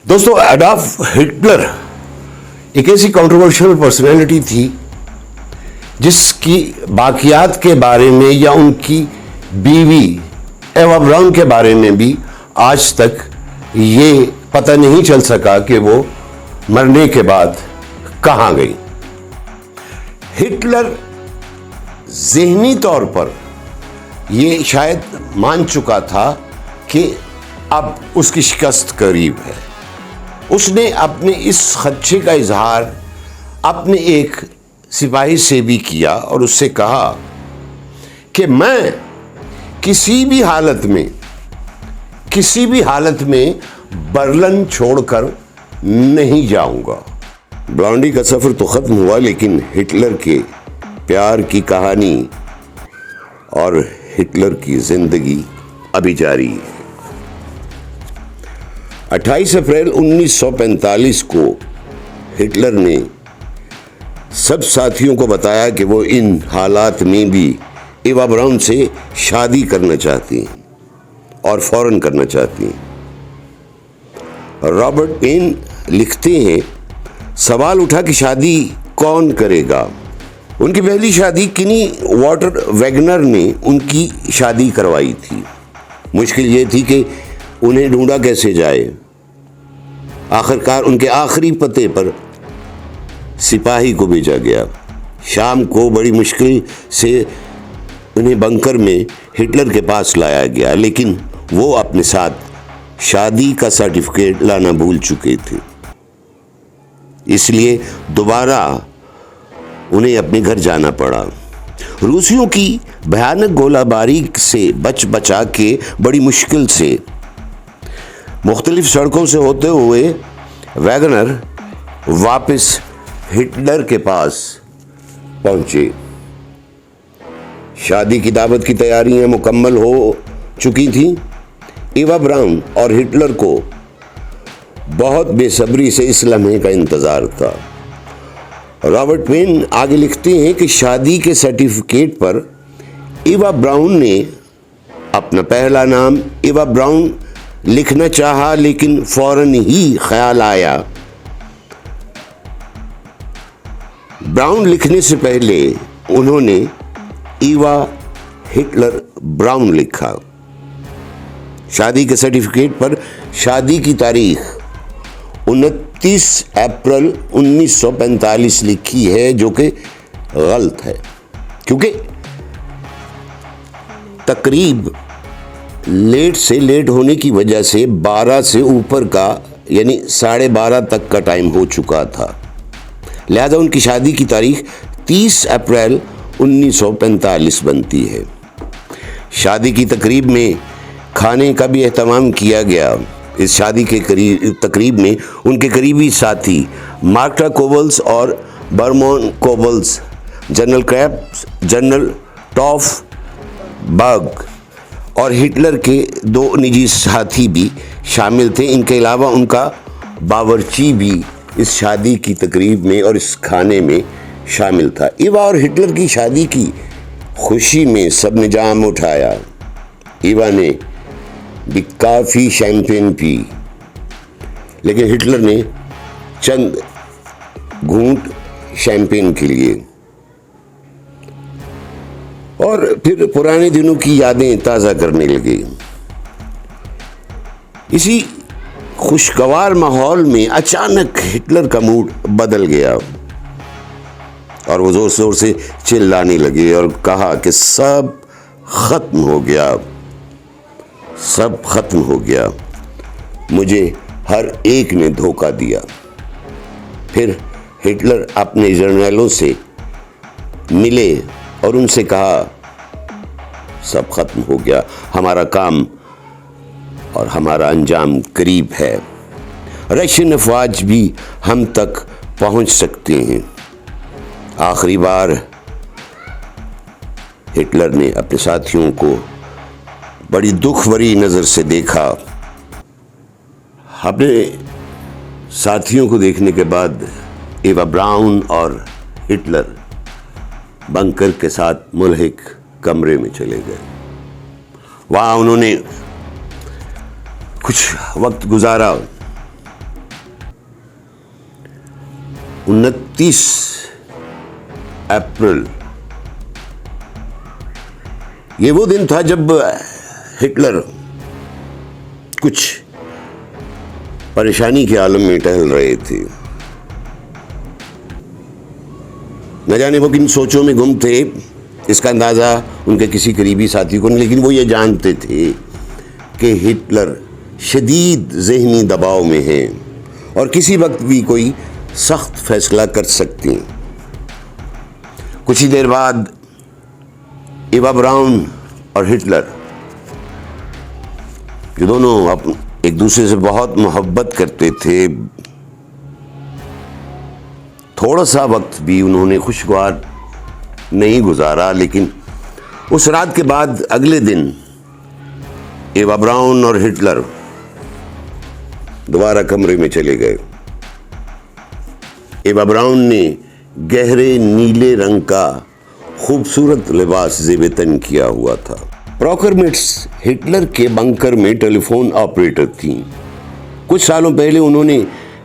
दोस्तों, Adolf Hitler एक ऐसी कंट्रोवर्शियल पर्सनैलिटी थी जिसकी बाकियात के बारे में या उनकी बीवी एवा ब्राउन के बारे में भी आज तक ये पता नहीं चल सका कि वो मरने के बाद कहाँ गई। हिटलर ज़हनी तौर पर ये शायद मान चुका था कि अब उसकी शिकस्त करीब है। उसने अपने इस खदशे का इजहार अपने एक सिपाही से भी किया और उससे कहा कि मैं किसी भी हालत में बर्लिन छोड़कर नहीं जाऊंगा। ब्लॉन्डी का सफर तो खत्म हुआ, लेकिन हिटलर के प्यार की कहानी और हिटलर की जिंदगी अभी जारी है। 28 अप्रैल 1945 को हिटलर ने सब साथियों को बताया कि वो इन हालात में भी एवा ब्राउन से शादी करना चाहती हैं और फौरन करना चाहती हैं। रॉबर्ट पेन लिखते हैं, सवाल उठा कि शादी कौन करेगा। उनकी पहली शादी किनी वाटर वैगनर ने उनकी शादी करवाई थी। मुश्किल ये थी कि उन्हें ढूंढा कैसे जाए। आखिरकार उनके आखिरी पते पर सिपाही को भेजा गया। शाम को बड़ी मुश्किल से उन्हें बंकर में हिटलर के पास लाया गया, लेकिन वो अपने साथ शादी का सर्टिफिकेट लाना भूल चुके थे। इसलिए दोबारा उन्हें अपने घर जाना पड़ा। रूसियों की भयानक गोलाबारी से बचा के बड़ी मुश्किल से मुख्तलिफ सड़कों से होते हुए वैगनर वापस हिटलर के पास पहुंचे। शादी की दावत की तैयारियां मुकम्मल हो चुकी थीं। एवा ब्राउन और हिटलर को बहुत बेसब्री से इस लम्हे का इंतजार था। रॉबर्ट पेन आगे लिखते हैं कि शादी के सर्टिफिकेट पर एवा ब्राउन ने अपना पहला नाम एवा ब्राउन लिखना चाहा, लेकिन फौरन ही ख्याल आया ब्राउन लिखने से पहले उन्होंने एवा हिटलर ब्राउन लिखा। शादी के सर्टिफिकेट पर शादी की तारीख 29 अप्रैल 1945 लिखी है, जो कि गलत है, क्योंकि तकरीब लेट से लेट होने की वजह से 12 से ऊपर का यानी 12:30 तक का टाइम हो चुका था। लिहाजा उनकी शादी की तारीख 30 अप्रैल 1945 बनती है। शादी की तकरीब में खाने का भी एहतमाम किया गया। इस शादी के तकरीब में उनके करीबी साथी मार्टा कोवल्स और बर्मोन कोवल्स, जनरल क्रैप्स, जनरल टॉफ बर्ग और हिटलर के 2 निजी साथी भी शामिल थे। इनके अलावा उनका बावर्ची भी इस शादी की तकरीब में और इस खाने में शामिल था। एवा और हिटलर की शादी की खुशी में सब ने जाम उठाया। एवा ने भी काफ़ी शैंपेन पी, लेकिन हिटलर ने चंद घूंट शैंपेन के लिए और फिर पुराने दिनों की यादें ताज़ा करने लगे। इसी खुशगवार माहौल में अचानक हिटलर का मूड बदल गया और वो ज़ोर शोर से चिल्लाने लगे और कहा कि सब खत्म हो गया, सब खत्म हो गया, मुझे हर एक ने धोखा दिया। फिर हिटलर अपने जर्नैलों से मिले और उनसे कहा, सब खत्म हो गया, हमारा काम और हमारा अंजाम करीब है। रशियन अफवाज भी हम तक पहुंच सकते हैं। आखिरी बार हिटलर ने अपने साथियों को बड़ी दुख भरी नज़र से देखा। अपने साथियों को देखने के बाद एवा ब्राउन और हिटलर बंकर के साथ मुल्हिक कमरे में चले गए। वहाँ उन्होंने कुछ वक्त गुजारा 29 अप्रैल ये वो दिन था जब हिटलर कुछ परेशानी के आलम में टहल रहे थे। न जाने वो किन सोचों में गुम थे, इसका अंदाज़ा उनके किसी करीबी साथी को नहीं, लेकिन वो ये जानते थे कि हिटलर शदीद ज़हनी दबाव में है और किसी वक्त भी कोई सख्त फैसला कर सकते हैं। कुछ ही देर बाद एवा ब्राउन और हिटलर, जो दोनों एक दूसरे से बहुत मोहब्बत करते थे, थोड़ा सा वक्त भी उन्होंने खुशगवार नहीं गुजारा, लेकिन उस रात के बाद अगले दिन एवा ब्राउन और हिटलर दोबारा कमरे में चले गए। एवा ब्राउन ने गहरे नीले रंग का खूबसूरत लिबास ज़ेब-ए-तन किया हुआ था। प्रॉकरमिट्स हिटलर के बंकर में टेलीफोन ऑपरेटर थीं। कुछ सालों पहले उन्होंने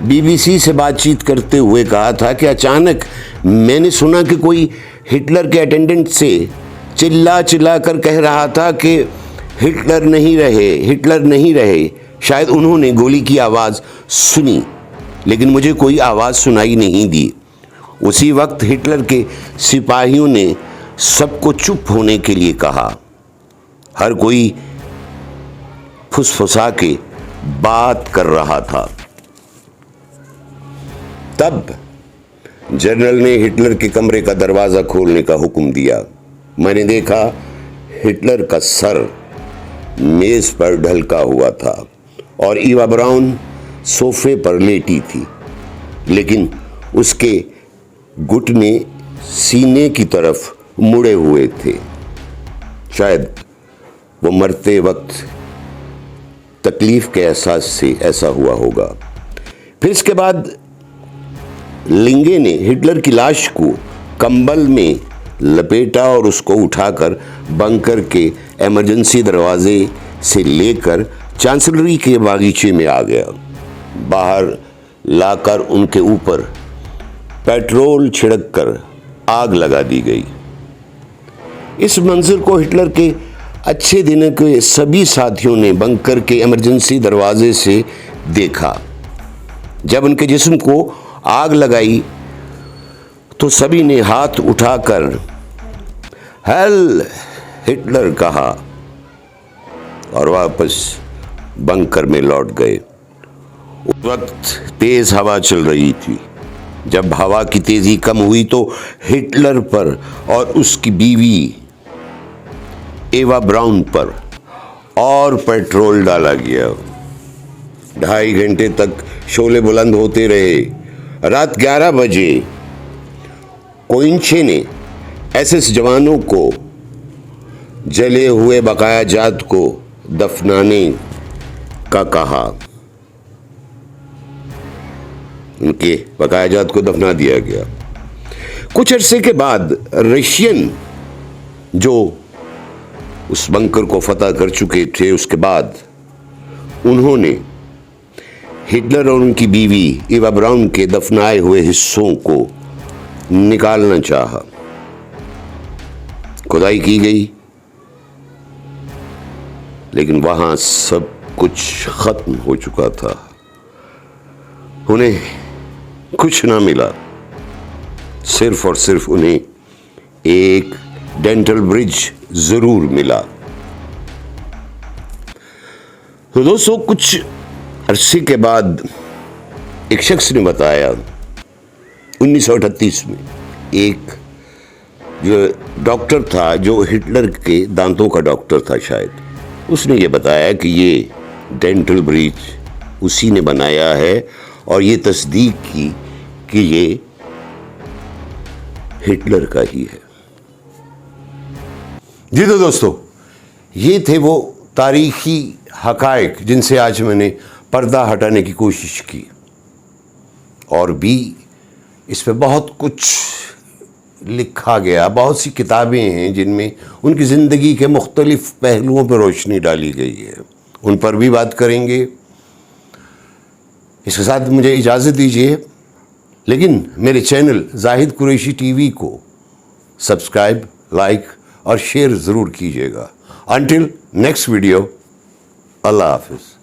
बीबीसी से बातचीत करते हुए कहा था कि अचानक मैंने सुना कि कोई हिटलर के अटेंडेंट से चिल्ला चिल्ला कर कह रहा था कि हिटलर नहीं रहे, हिटलर नहीं रहे। शायद उन्होंने गोली की आवाज़ सुनी, लेकिन मुझे कोई आवाज़ सुनाई नहीं दी। उसी वक्त हिटलर के सिपाहियों ने सबको चुप होने के लिए कहा। हर कोई फुसफुसा के बात कर रहा था। तब जनरल ने हिटलर के कमरे का दरवाज़ा खोलने का हुक्म दिया। मैंने देखा हिटलर का सर मेज़ पर ढलका हुआ था और ईवा ब्राउन सोफे पर लेटी थी, लेकिन उसके घुटने सीने की तरफ मुड़े हुए थे। शायद वो मरते वक्त तकलीफ के एहसास से ऐसा हुआ होगा। फिर इसके बाद लिंगे ने हिटलर की लाश को कंबल में लपेटा और उसको उठाकर बंकर के इमरजेंसी दरवाजे से लेकर चांसलरी के बागीचे में आ गया। बाहर लाकर उनके ऊपर पेट्रोल छिड़ककर आग लगा दी गई। इस मंजर को हिटलर के अच्छे दिनों के सभी साथियों ने बंकर के इमरजेंसी दरवाजे से देखा। जब उनके जिस्म को आग लगाई तो सभी ने हाथ उठाकर हेल हिटलर कहा और वापस बंकर में लौट गए। उस वक्त तेज हवा चल रही थी। जब हवा की तेजी कम हुई तो हिटलर पर और उसकी बीवी एवा ब्राउन पर और पेट्रोल डाला गया। 2.5 घंटे तक शोले बुलंद होते रहे। रात 11 बजे कोइंचे ने एसएस जवानों को जले हुए बकाया जात को दफनाने का कहा। उनके बकाया जात को दफना दिया गया। कुछ अरसे के बाद रशियन जो उस बंकर को फतह कर चुके थे, उसके बाद उन्होंने हिटलर और उनकी बीवी ईवा ब्राउन के दफनाए हुए हिस्सों को निकालना चाहा। खुदाई की गई, लेकिन वहां सब कुछ खत्म हो चुका था। उन्हें कुछ ना मिला। सिर्फ और सिर्फ उन्हें एक डेंटल ब्रिज जरूर मिला। तो दोस्तों, कुछ अरसे के बाद एक शख्स ने बताया 1938 में, एक जो डॉक्टर था, जो हिटलर के दांतों का डॉक्टर था शायद, उसने ये बताया कि ये डेंटल ब्रिज उसी ने बनाया है और ये तस्दीक की कि ये हिटलर का ही है। जी तो दोस्तों, ये थे वो तारीखी हकायक जिनसे आज मैंने पर्दा हटाने की कोशिश की। और भी इस पे बहुत कुछ लिखा गया, बहुत सी किताबें हैं जिनमें उनकी ज़िंदगी के मुख्तलिफ पहलुओं पर रोशनी डाली गई है। उन पर भी बात करेंगे। इसके साथ मुझे इजाज़त दीजिए। लेकिन मेरे चैनल जाहिद कुरैशी टीवी को सब्सक्राइब, लाइक और शेयर ज़रूर कीजिएगा। अंटिल नेक्स्ट वीडियो, अल्लाह हाफिज़।